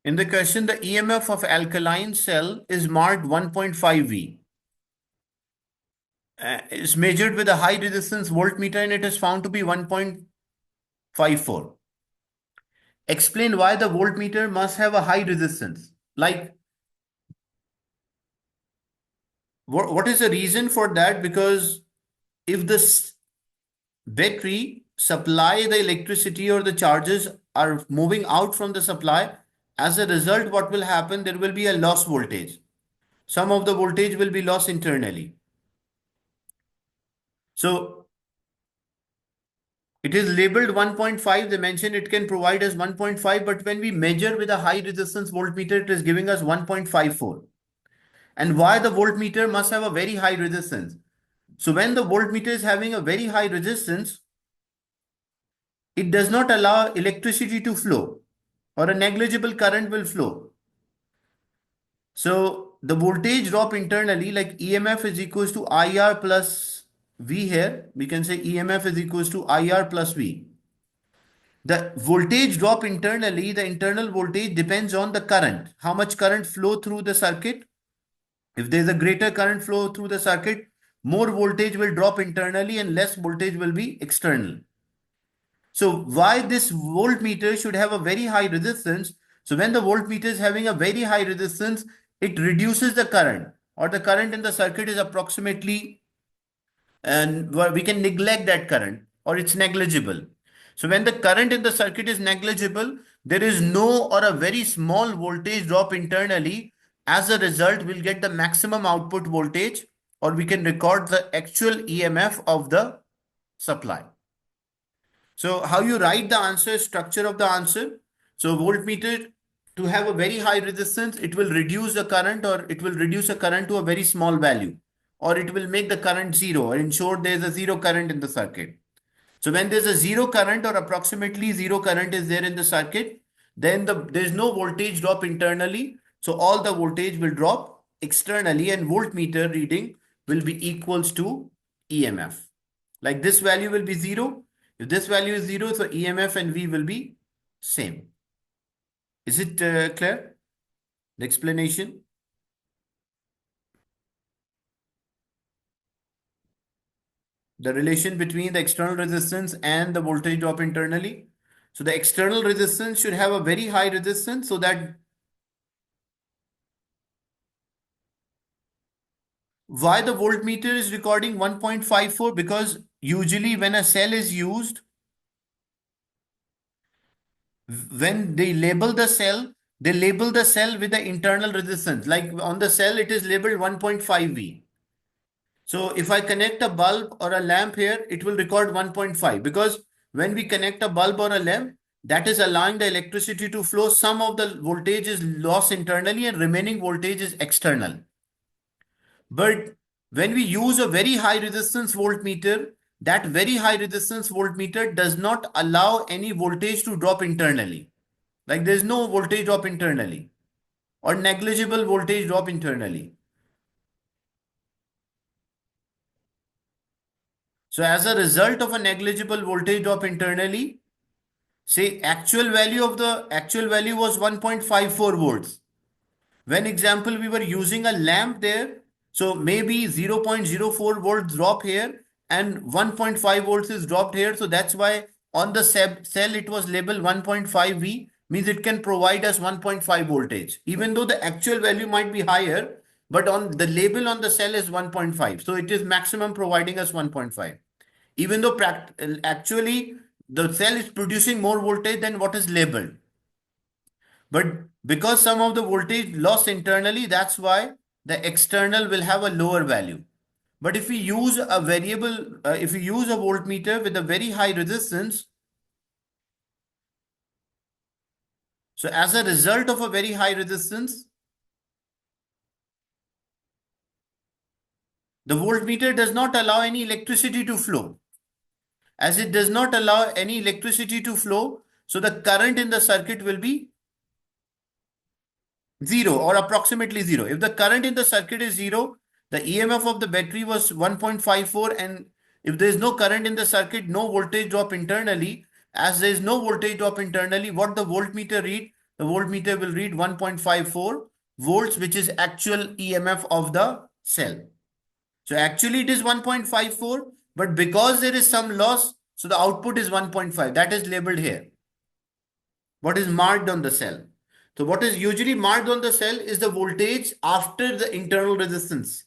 In the question, the EMF of alkaline cell is marked 1.5 V. Is measured with a high resistance voltmeter and it is found to be 1.54. Explain why the voltmeter must have a high resistance. Like, what is the reason for that? Because if the battery supply, the electricity or the charges are moving out from the supply, as a result, what will happen? There will be a loss voltage. Some of the voltage will be lost internally. So it is labeled 1.5. They mention it can provide us 1.5, but when we measure with a high resistance voltmeter, it is giving us 1.54. And why the voltmeter must have a very high resistance? So when the voltmeter is having a very high resistance, it does not allow electricity to flow or a negligible current will flow. So the voltage drop internally, like EMF is equals to IR plus V here. We can say EMF is equals to IR plus V. The voltage drop internally, the internal voltage depends on the current. How much current flow through the circuit? If there is a greater current flow through the circuit, more voltage will drop internally and less voltage will be external. So why this voltmeter should have a very high resistance? So when the voltmeter is having a very high resistance, it reduces the current, or the current in the circuit is approximately, and we can neglect that current or it's negligible. So when the current in the circuit is negligible, there is no or a very small voltage drop internally. As a result, we'll get the maximum output voltage, or we can record the actual EMF of the supply. So how you write the answer, structure of the answer. So voltmeter, to have a very high resistance, it will reduce the current, or it will reduce the current to a very small value, or it will make the current zero, or ensure there is a zero current in the circuit. So when there's a zero current or approximately zero current is there in the circuit, then there's no voltage drop internally. So all the voltage will drop externally and voltmeter reading will be equals to EMF. Like this value will be zero. If this value is zero, so EMF and V will be same. Is it clear? The explanation? The relation between the external resistance and the voltage drop internally. So the external resistance should have a very high resistance, so that why the voltmeter is recording 1.54, because usually when a cell is used, when they label the cell, they label the cell with the internal resistance. Like on the cell, it is labeled 1.5 V. So if I connect a bulb or a lamp here, it will record 1.5, because when we connect a bulb or a lamp, that is allowing the electricity to flow. Some of the voltage is lost internally and remaining voltage is external. But when we use a very high resistance voltmeter, that very high resistance voltmeter does not allow any voltage to drop internally. Like there's no voltage drop internally or negligible voltage drop internally. So as a result of a negligible voltage drop internally, say actual value was 1.54 volts. When example we were using a lamp there, so maybe 0.04 volts drop here and 1.5 volts is dropped here. So that's why on the cell it was labeled 1.5 V, means it can provide us 1.5 voltage. Even though the actual value might be higher, but on the label on the cell is 1.5. So it is maximum providing us 1.5. Even though actually the cell is producing more voltage than what is labeled. But because some of the voltage lost internally, that's why the external will have a lower value. But if we use a variable, if we use a voltmeter with a very high resistance, so as a result of a very high resistance, the voltmeter does not allow any electricity to flow. As it does not allow any electricity to flow, so the current in the circuit will be zero or approximately zero. If the current in the circuit is zero, the EMF of the battery was 1.54, and if there is no current in the circuit, no voltage drop internally. As there is no voltage drop internally, what the voltmeter read? the voltmeter will read 1.54 volts, which is actual EMF of the cell. So actually it is 1.54, but because there is some loss, so the output is 1.5. That is labeled here. What is marked on the cell? So what is usually marked on the cell is the voltage after the internal resistance.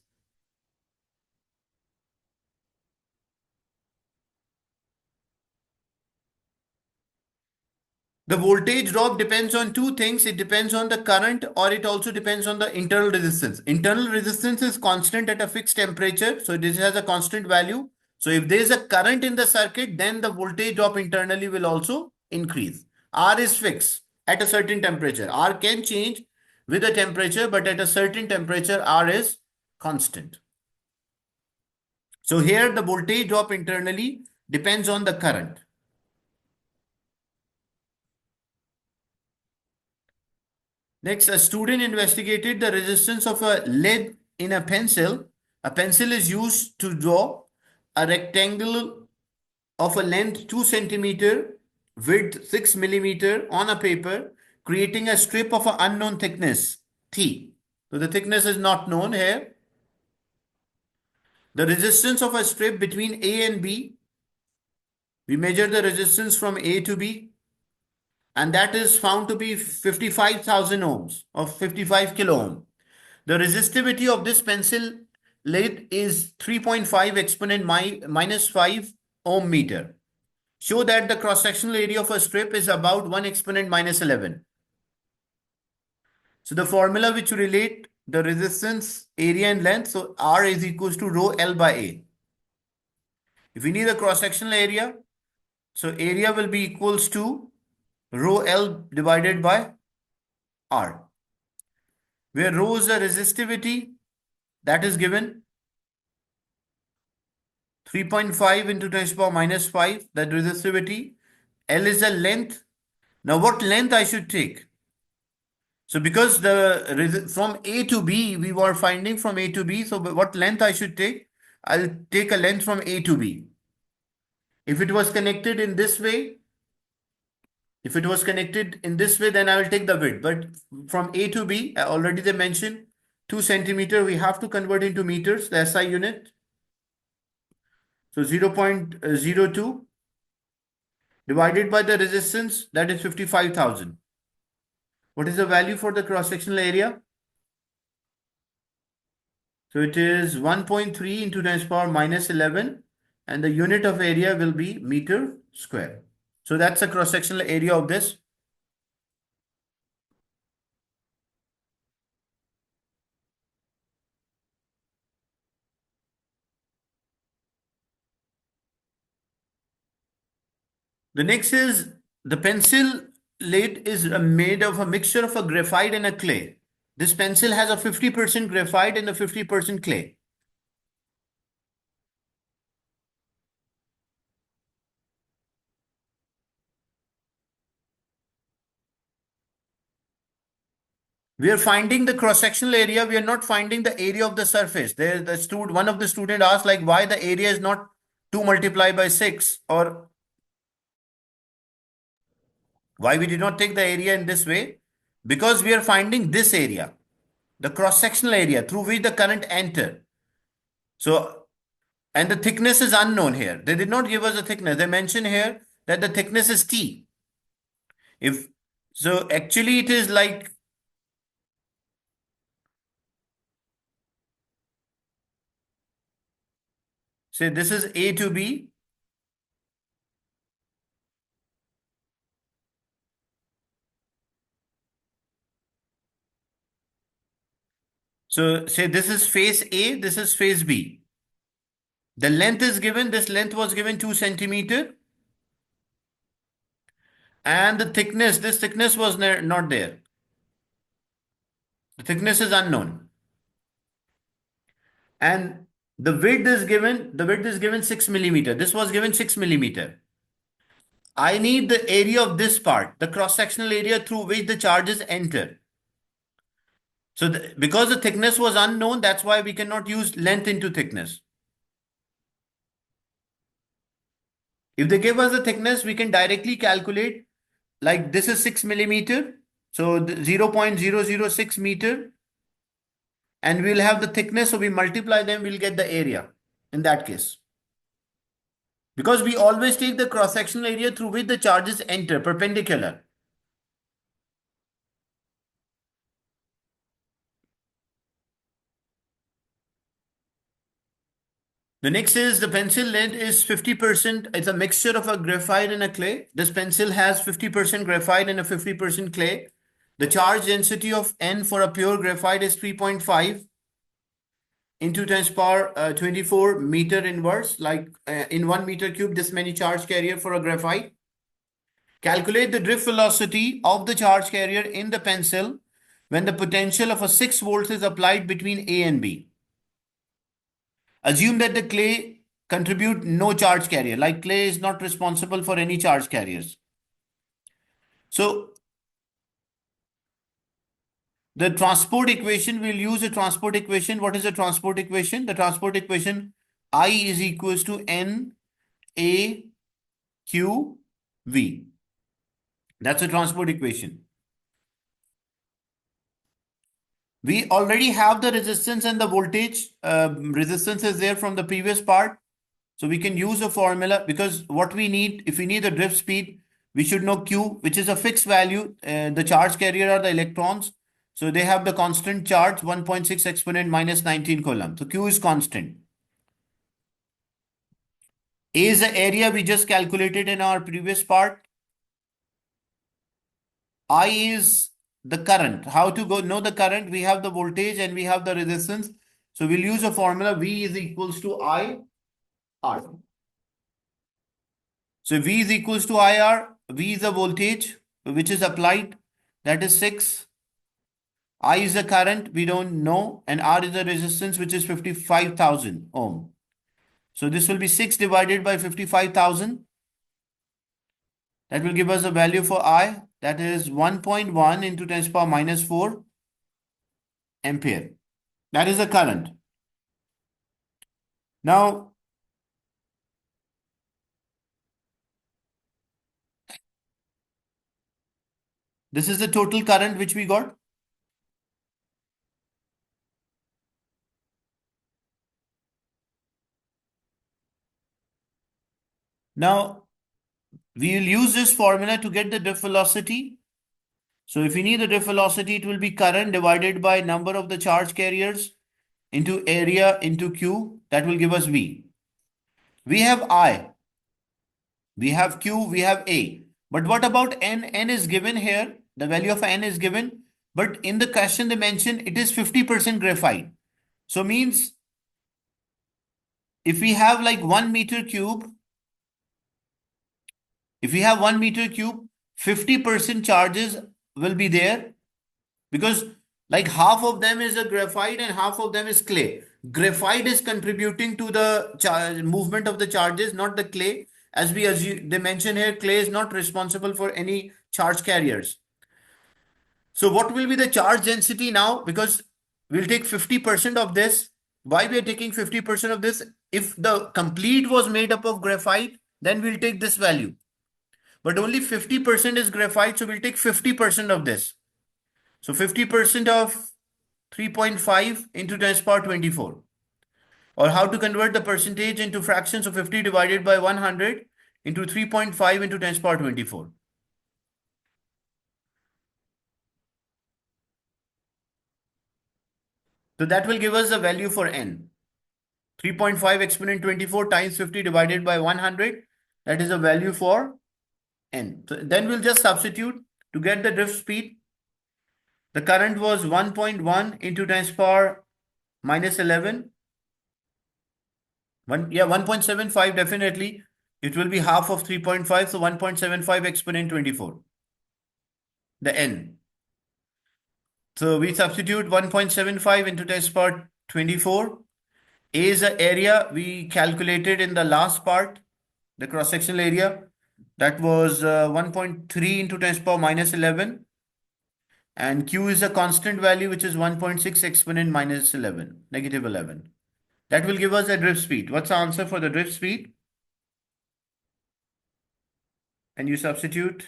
The voltage drop depends on two things. It depends on the current, or it also depends on the internal resistance. Internal resistance is constant at a fixed temperature. So this has a constant value. So if there is a current in the circuit, then the voltage drop internally will also increase. R is fixed at a certain temperature. R can change with the temperature, but at a certain temperature, R is constant. So here the voltage drop internally depends on the current. Next, a student investigated the resistance of a lead in a pencil. A pencil is used to draw a rectangle of a length 2 centimeter, width 6 millimeter on a paper, creating a strip of an unknown thickness, T. So the thickness is not known here. The resistance of a strip between A and B, we measure the resistance from A to B, and that is found to be 55,000 ohms or 55 kilo ohm. The resistivity of this pencil lead is 3.5 exponent minus 5 ohm meter. Show that the cross-sectional area of a strip is about 1 exponent minus 11. So the formula which relate the resistance, area and length, so R is equals to rho L by A. If we need the cross-sectional area, so area will be equals to rho L divided by R, where rho is the resistivity that is given 3.5 into 10 to the power minus 5, that resistivity. L is the length. Now what length I should take? So because the from A to B, we were finding from A to B, so what length I should take? I'll take a length from A to B. If it was connected in this way, then I will take the width. But from A to B, already they mentioned 2 centimeter, we have to convert into meters, the SI unit. So 0.02 divided by the resistance, that is 55,000. What is the value for the cross-sectional area? So it is 1.3 into 10 to the power minus 11, and the unit of area will be meter square. So that's the cross-sectional area of this. The next is the pencil lead is made of a mixture of a graphite and a clay. This pencil has a 50% graphite and a 50% clay. We are finding the cross-sectional area. We are not finding the area of the surface. There, one of the student asked like why the area is not 2 multiplied by 6, or why we did not take the area in this way? Because we are finding this area, the cross-sectional area through which the current enter. So, and the thickness is unknown here. They did not give us a thickness. They mention here that the thickness is T. If so, actually it is like, say this is A to B. So say this is face A, this is face B. The length is given, this length was given 2 centimeter. And the thickness, this thickness was not there. The thickness is unknown. And the width is given 6 millimeter. This was given 6 millimeter. I need the area of this part, the cross-sectional area through which the charges enter. So because the thickness was unknown, that's why we cannot use length into thickness. If they give us the thickness, we can directly calculate, like this is 6 millimeter. So 0.006 meter, and we'll have the thickness. So we multiply them, we'll get the area in that case. Because we always take the cross-sectional area through which the charges enter, perpendicular. The next is the pencil lead is 50%. It's a mixture of a graphite and a clay. This pencil has 50% graphite and a 50% clay. The charge density of N for a pure graphite is 3.5 into 10 power 24 meter inverse, like in 1 meter cube, this many charge carrier for a graphite. Calculate the drift velocity of the charge carrier in the pencil when the potential of a 6 volts is applied between A and B. Assume that the clay contribute no charge carrier, like clay is not responsible for any charge carriers. So the transport equation, we'll use a transport equation. What is the transport equation? The transport equation, I is equals to N A Q V. That's a transport equation. We already have the resistance and the voltage. Resistance is there from the previous part. So we can use a formula, because what we need, if we need the drift speed, we should know Q, which is a fixed value. The charge carrier are the electrons. So they have the constant charge, 1.6 exponent minus 19 coulomb. So Q is constant. A is the area we just calculated in our previous part. I is the current. How to go know the current? We have the voltage and we have the resistance. So we'll use a formula. V is equals to I R. So V is equals to IR. V is the voltage which is applied. That is 6. I is the current, we don't know. And R is the resistance, which is 55,000 ohm. So this will be 6 divided by 55,000. That will give us a value for I. That is 1.1 into 10 to the power minus 4 ampere. That is the current. Now, this is the total current which we got. Now, we will use this formula to get the drift velocity. So if we need the drift velocity, it will be current divided by number of the charge carriers into area into Q. That will give us V. We have I, we have Q, we have A. But what about N? N is given here. The value of N is given. But in the question they mentioned it is 50% graphite. So means if we have like 1 meter cube, if we have 1 meter cube, 50% charges will be there, because like half of them is a graphite and half of them is clay. Graphite is contributing to the movement of the charges, not the clay. As they mention here, clay is not responsible for any charge carriers. So what will be the charge density now? Because we'll take 50% of this. Why we are taking 50% of this? If the complete was made up of graphite, then we'll take this value. But only 50% is graphite, so we'll take 50% of this. So 50% of 3.5 into 10 to the power 24. Or how to convert the percentage into fractions of 50 divided by 100 into 3.5 into 10 to the power 24. So that will give us the value for N. 3.5 exponent 24 times 50 divided by 100. That is a value for N. So then we'll just substitute to get the drift speed. The current was 1.1 into 10 to the power minus 11. 1.75 definitely. It will be half of 3.5. So 1.75 exponent 24. The N. So we substitute 1.75 into 10 to the power 24. A is the area we calculated in the last part, the cross-sectional area. That was 1.3 into 10 to the power minus 11. And Q is a constant value, which is 1.6 exponent minus 11, negative 11. That will give us a drift speed. What's the answer for the drift speed? And you substitute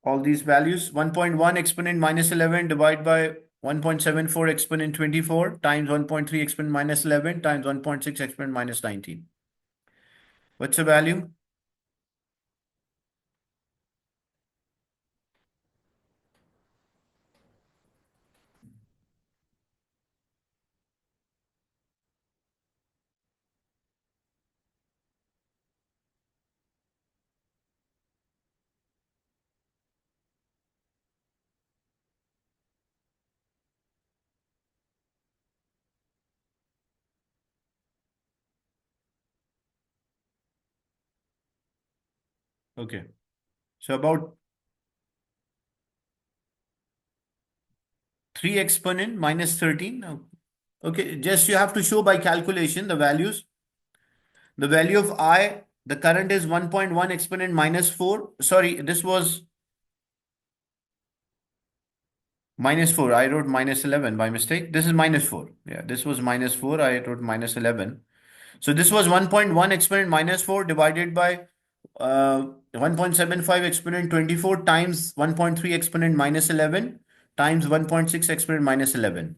all these values. 1.1 exponent minus 11 divided by 1.74 exponent 24 times 1.3 exponent minus 11 times 1.6 exponent minus 19. What's the value? Okay. So about 3 exponent minus 13. Okay, just you have to show by calculation the values. The value of I, the current is 1.1 exponent minus 4. Sorry, this was minus 4. I wrote minus 11 by mistake. This is minus 4. Yeah, this was minus 4. I wrote minus 11. So this was 1.1 exponent minus 4 divided by 1.75 exponent 24 times 1.3 exponent minus 11 times 1.6 exponent minus 11.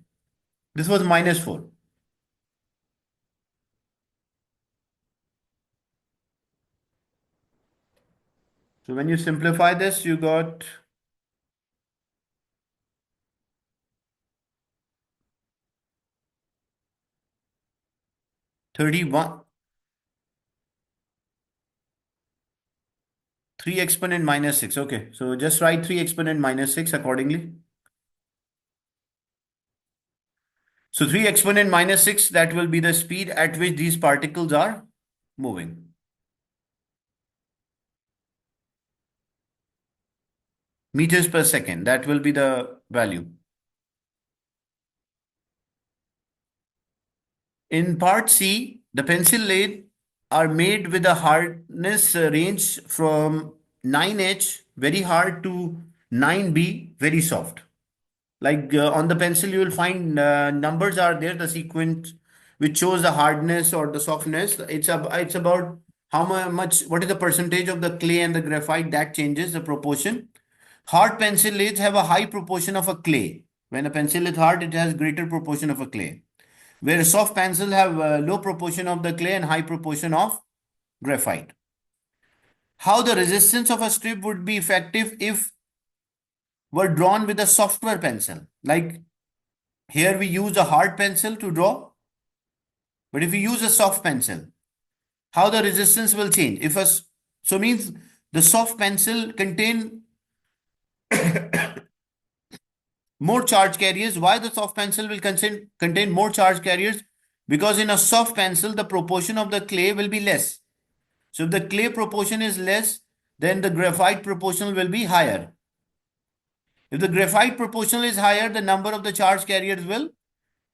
This was minus 4. So when you simplify this, you got 31, 3 exponent minus 6. Okay, so just write 3 exponent minus 6 accordingly. So 3 exponent minus 6, that will be the speed at which these particles are moving. Meters per second, that will be the value. In part C, the pencil lead are made with a hardness range from 9H, very hard, to 9B, very soft. Like on the pencil, you will find numbers are there, the sequence which shows the hardness or the softness. It's about how much, what is the percentage of the clay and the graphite that changes the proportion. Hard pencil leads have a high proportion of a clay. When a pencil is hard, it has greater proportion of a clay. Where a soft pencil have a low proportion of the clay and high proportion of graphite. How the resistance of a strip would be effective if were drawn with a softer pencil. Like here we use a hard pencil to draw, but if we use a soft pencil, how the resistance will change? So means the soft pencil contain more charge carriers. Why the soft pencil will contain more charge carriers? Because in a soft pencil, the proportion of the clay will be less. So if the clay proportion is less, then the graphite proportion will be higher. If the graphite proportion is higher, the number of the charge carriers will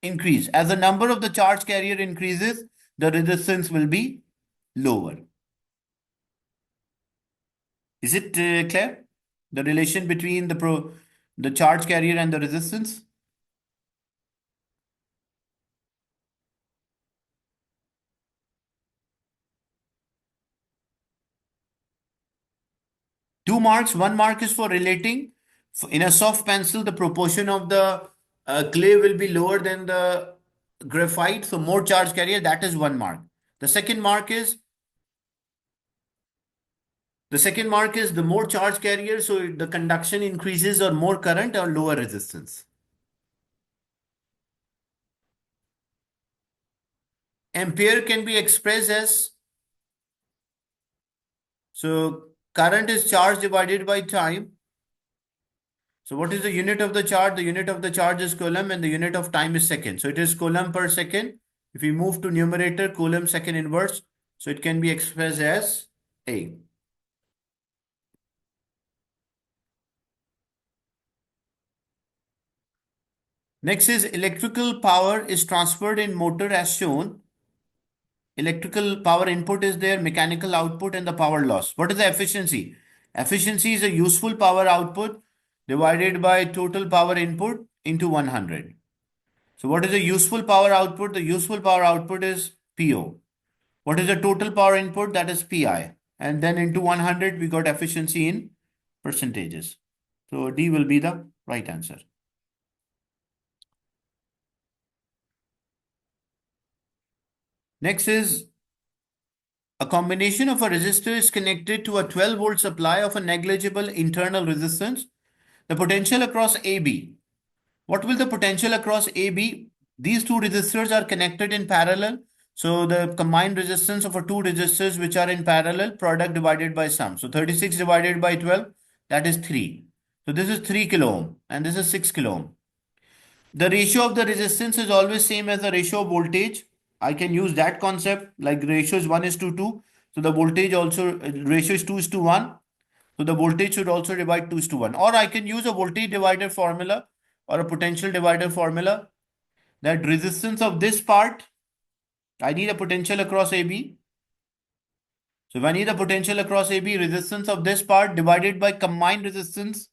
increase. As the number of the charge carrier increases, the resistance will be lower. Is it clear? The relation between the charge carrier and the resistance? 2 marks. 1 mark is for relating. In a soft pencil, the proportion of the clay will be lower than the graphite, so more charge carrier. That is 1 mark. The second mark is the more charge carrier, so the conduction increases, or more current or lower resistance. Ampere can be expressed as, so current is charge divided by time. So what is the unit of the charge? The unit of the charge is coulomb and the unit of time is second. So it is coulomb per second. If we move to numerator, coulomb second inverse, so it can be expressed as A. Next is electrical power is transferred in motor as shown. Electrical power input is there, mechanical output, and the power loss. What is the efficiency? Efficiency is a useful power output divided by total power input into 100. So what is the useful power output? The useful power output is PO. What is the total power input? That is PI. And then into 100, we got efficiency in percentages. So D will be the right answer. Next is a combination of a resistor is connected to a 12-volt supply of a negligible internal resistance. The potential across AB. What will the potential across A be? These two resistors are connected in parallel. So the combined resistance of two resistors which are in parallel, product divided by sum. So 36 divided by 12, that is 3. So this is 3 kilo ohm and this is 6 kilo ohm. The ratio of the resistance is always same as the ratio of voltage. I can use that concept like ratio is 1 is to 2. So the voltage also ratio is 2 is to 1. So the voltage should also divide 2 is to 1. Or I can use a voltage divider formula or a potential divider formula that resistance of this part, I need a potential across AB. So if I need a potential across AB, resistance of this part divided by combined resistance,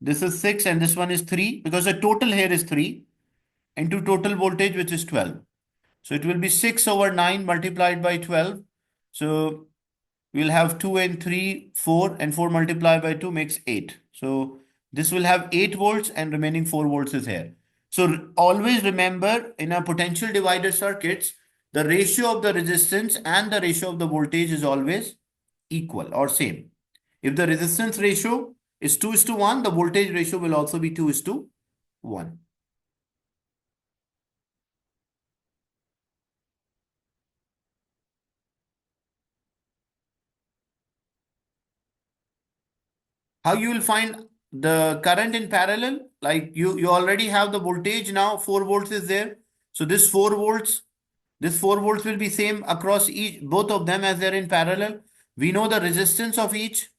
this is 6 and this one is 3 because the total here is 3 into total voltage which is 12. So it will be 6 over 9 multiplied by 12. So we'll have 2 and 3, 4 and 4 multiplied by 2 makes 8. So this will have 8 volts and remaining 4 volts is here. So always remember in a potential divider circuits, the ratio of the resistance and the ratio of the voltage is always equal or same. If the resistance ratio is 2 is to 1, the voltage ratio will also be 2 is to 1. How you will find the current in parallel? Like you already have the voltage now, 4 volts is there. So this 4 volts will be same across each both of them as they're in parallel. We know the resistance of each.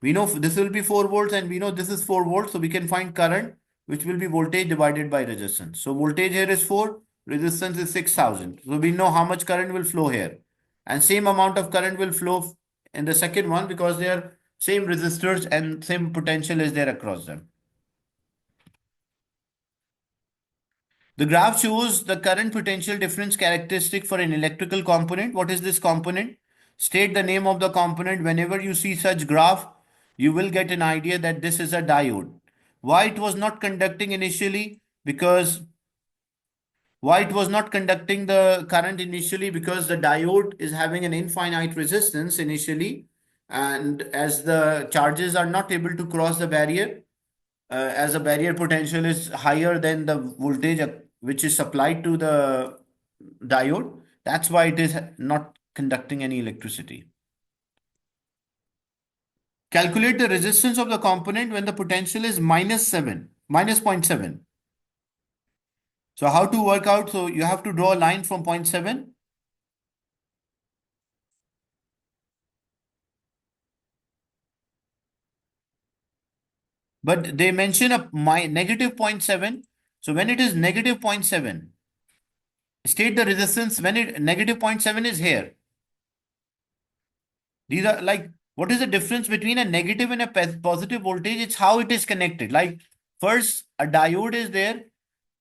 We know this will be 4 volts and we know this is 4 volts. So we can find current, which will be voltage divided by resistance. So voltage here is 4, resistance is 6000. So we know how much current will flow here. And same amount of current will flow in the second one because they are same resistors and same potential is there across them. The graph shows the current potential difference characteristic for an electrical component. What is this component? State the name of the component. Whenever you see such graph, you will get an idea that this is a diode. Why it was not conducting initially? Because why it was not conducting the current initially? Because the diode is having an infinite resistance initially, and as the charges are not able to cross the barrier, as the barrier potential is higher than the voltage which is supplied to the diode, that's why it is not conducting any electricity. Calculate the resistance of the component when the potential is minus 0.7. So how to work out? So you have to draw a line from 0.7. But they mention a negative 0.7. So when it is negative 0.7, state the resistance when it negative 0.7 is here. These are like, what is the difference between a negative and a positive voltage? It's how it is connected. Like first a diode is there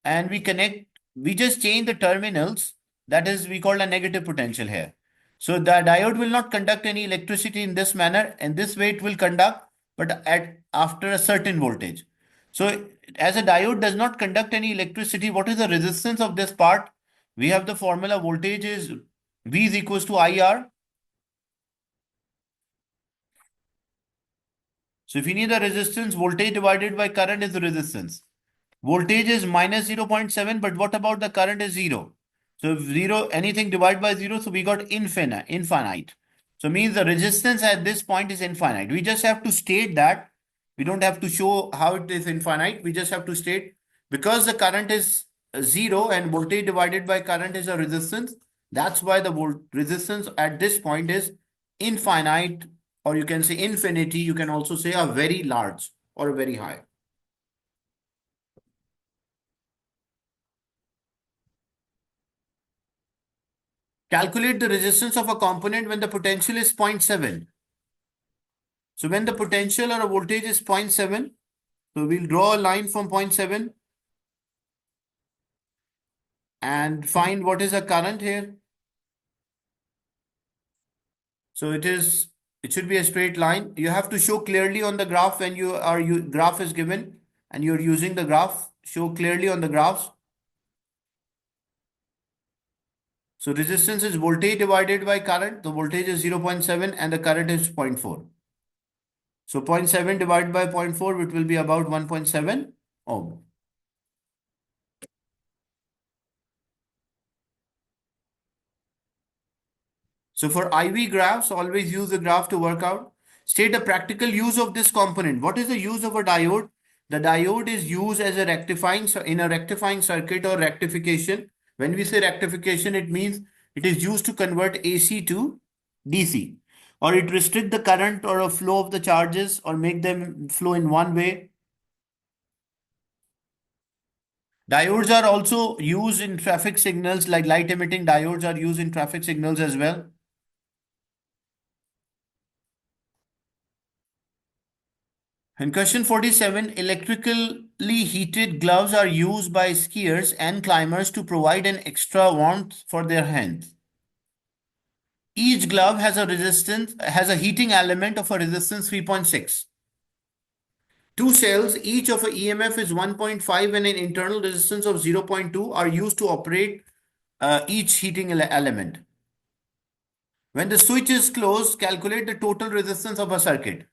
and we just change the terminals. That is, we call a negative potential here. So the diode will not conduct any electricity in this manner, and this way it will conduct, but at after a certain voltage. So as a diode does not conduct any electricity, what is the resistance of this part? We have the formula voltage is V is equals to IR. So if you need the resistance, voltage divided by current is the resistance. Voltage is minus 0.7, but what about the current is 0? So if 0, anything divided by 0, so we got infinite. So means the resistance at this point is infinite. We just have to state that. We don't have to show how it is infinite. We just have to state because the current is 0 and voltage divided by current is a resistance. That's why the resistance at this point is infinite, or you can say infinity. You can also say a very large or a very high. Calculate the resistance of a component when the potential is 0.7. So when the potential or a voltage is 0.7, so we'll draw a line from 0.7 and find what is the current here. So it is It should be a straight line. You have to show clearly on the graph when graph is given and you're using the graph. Show clearly on the graphs. So resistance is voltage divided by current. The voltage is 0.7 and the current is zero point 0.4. So 0.7 divided by zero point 0.4, which will be about 1.7 ohm. So for IV graphs, always use the graph to work out. State the practical use of this component. What is the use of a diode? The diode is used as a in a rectifying circuit or rectification. When we say rectification, it means it is used to convert AC to DC, or it restrict the current or a flow of the charges or make them flow in one way. Diodes are also used in traffic signals, like light emitting diodes are used in traffic signals as well. In question 47, electrically heated gloves are used by skiers and climbers to provide an extra warmth for their hands. Each glove has a heating element of a resistance 3.6. Two cells, each of a EMF is 1.5 and an internal resistance of 0.2 are used to operate each heating element. When the switch is closed, calculate the total resistance of a circuit.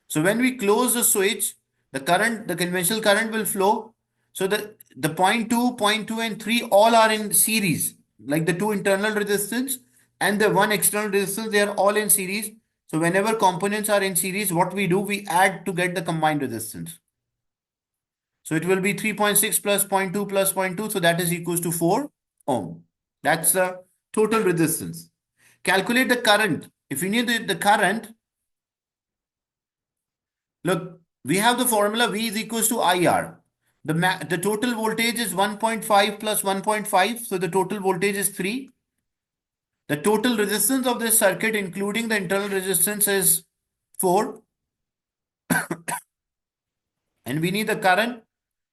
So when we close the switch, the conventional current will flow. So the point 2, and 3 all are in series, like the two internal resistance and the one external resistance, they are all in series. So whenever components are in series, what we do, we add to get the combined resistance. So it will be 3.6 plus zero point 0.2 plus zero point 0.2. So that is equals to 4 ohm. That's the total resistance. Calculate the current. If you need the current, look, we have the formula V is equals to IR. The total voltage is 1.5 plus 1.5. So the total voltage is 3. The total resistance of this circuit, including the internal resistance, is 4. And we need the current.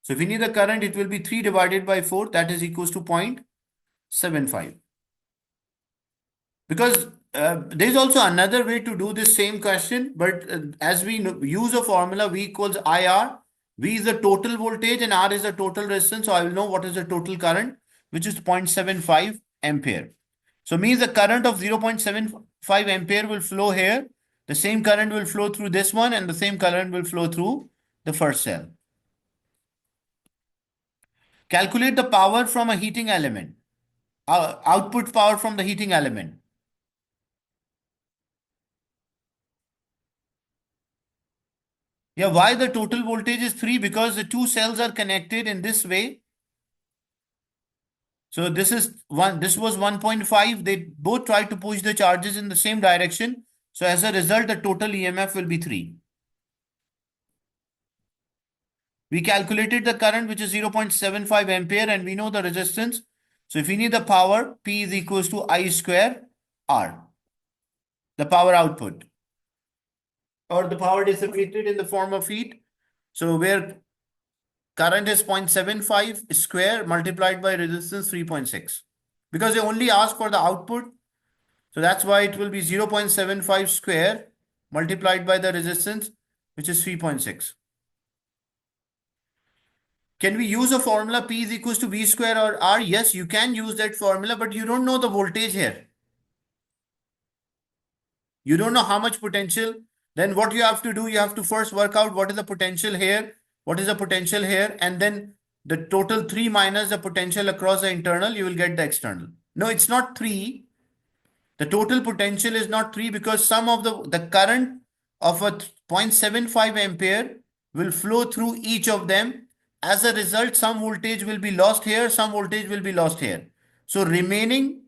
So if we need the current, it will be 3 divided by 4. That is equals to 0.75. Because there's also another way to do this same question, but as we use a formula, V equals IR. V is the total voltage and R is the total resistance. So I will know what is the total current, which is 0.75 ampere. So means the current of 0.75 ampere will flow here. The same current will flow through this one and the same current will flow through the first cell. Calculate the power from a heating element. Output power from the heating element. Yeah, why the total voltage is 3? Because the two cells are connected in this way. So this was 1.5. They both try to push the charges in the same direction. So as a result, the total EMF will be 3. We calculated the current, which is 0.75 ampere, and we know the resistance. So if we need the power, P is equals to I square R, the power output, or the power dissipated in the form of heat. So where current is 0.75 square multiplied by resistance 3.6. Because they only ask for the output. So that's why it will be 0.75 square multiplied by the resistance, which is 3.6. Can we use a formula P is equals to V square or R? Yes, you can use that formula, but you don't know the voltage here. You don't know how much potential. Then what you have to do, you have to first work out what is the potential here, what is the potential here, and then the total 3 minus the potential across the internal, you will get the external. No, it's not 3. The total potential is not 3 because some of the current of a 0.75 ampere will flow through each of them. As a result, some voltage will be lost here, some voltage will be lost here. So remaining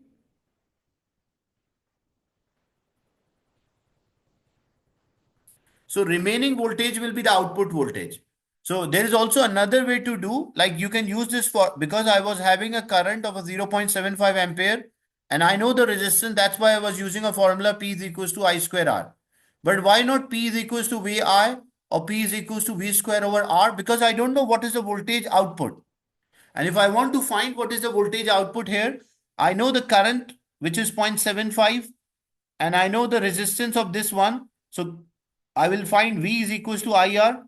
voltage will be the output voltage. So there is also another way to do, like you can use this for, because I was having a current of a 0.75 ampere and I know the resistance, that's why I was using a formula P is equals to I square R. But why not P is equals to VI or P is equals to V square over R? Because I don't know what is the voltage output. And if I want to find what is the voltage output here, I know the current, which is 0.75, and I know the resistance of this one. So I will find V is equals to IR.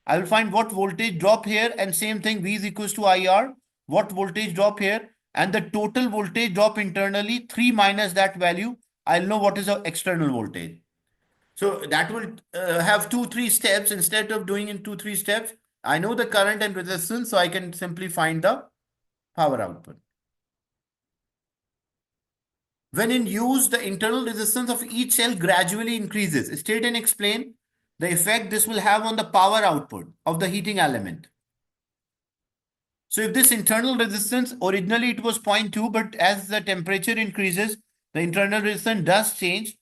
I will find what voltage drop here, and same thing, V is equals to IR, what voltage drop here, and the total voltage drop internally, 3 minus that value, I'll know what is the external voltage. So that will have 2, 3 steps. Instead of doing in 2, 3 steps, I know the current and resistance, so I can simply find the power output. When in use, the internal resistance of each cell gradually increases. State and explain the effect this will have on the power output of the heating element. So if this internal resistance, originally it was 0.2, but as the temperature increases, the internal resistance does change.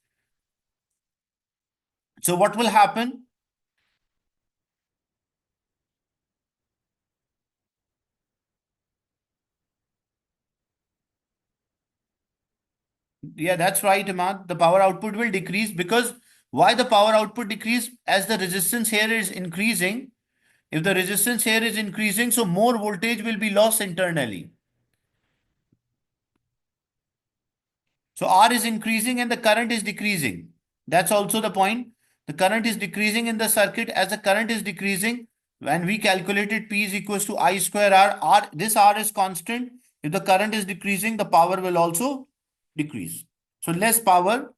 So what will happen? Yeah, that's right, Imad. The power output will decrease because why the power output decrease? As the resistance here is increasing, if the resistance here is increasing, so more voltage will be lost internally. So R is increasing and the current is decreasing. That's also the point. The current is decreasing in the circuit. As the current is decreasing, when we calculated P is equals to I square R, this R is constant. If the current is decreasing, the power will also decrease. So less power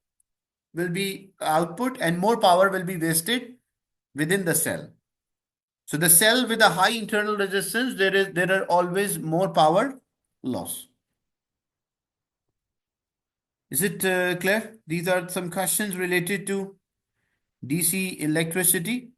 will be output and more power will be wasted within the cell. So the cell with a high internal resistance, there are always more power loss. Is it clear? These are some questions related to DC electricity.